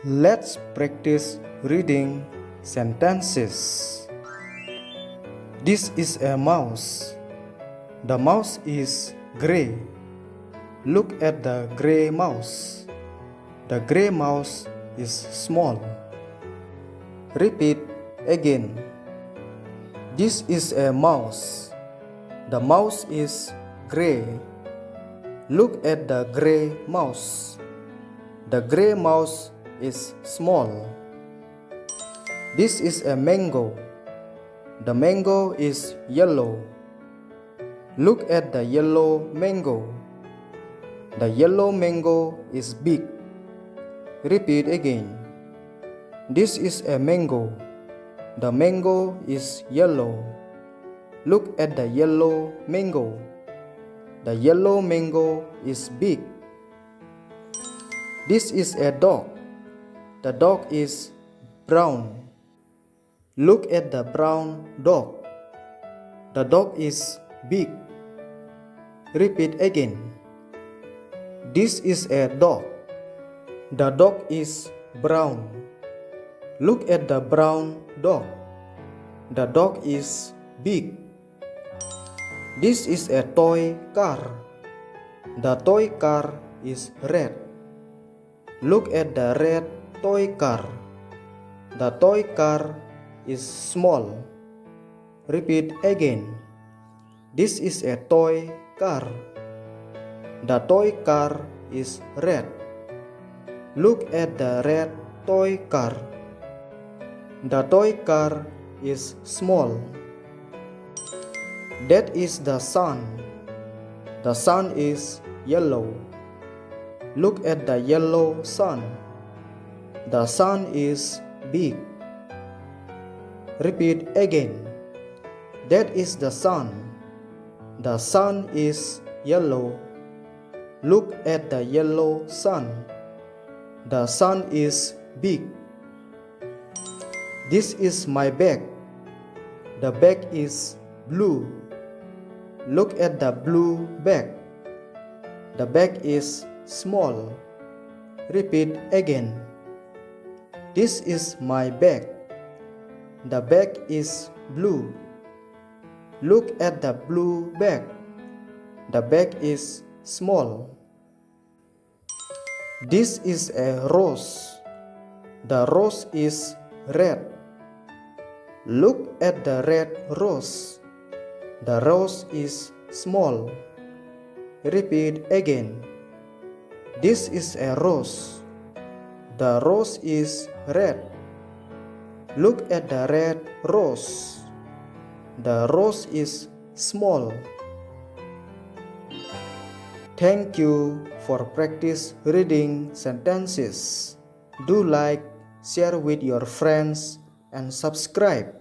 Let's practice reading sentences. This is a mouse. The mouse is gray. Look at the gray mouse. The gray mouse is small. Repeat again. This is a mouse. The mouse is gray. Look at the gray mouse. The gray mouse is small. This is a mango. The mango is yellow. Look at the yellow mango. The yellow mango is big. Repeat again. This is a mango. The mango is yellow. Look at the yellow mango. The yellow mango is big. This is a dog. The dog is brown. Look at the brown dog. The dog is big. Repeat again. This is a dog. The dog is brown. Look at the brown dog. The dog is big. This is a toy car. The toy car is red. Look at the red toy car. The toy car is small. Repeat again. This is a toy car. The toy car is red. Look at the red toy car. The toy car is small. That is the sun. The sun is yellow. Look at the yellow sun. The sun is big. Repeat again. That is the sun. The sun is yellow. Look at the yellow sun. The sun is big. This is my bag. The bag is blue. Look at the blue bag. The bag is small. Repeat again. This is my bag. The bag is blue. Look at the blue bag. The bag is small. This is a rose. The rose is red. Look at the red rose. The rose is small. Repeat again. This is a rose. The rose is red. Look at the red rose. The rose is small. Thank you for practice reading sentences. Do like, share with your friends, and subscribe.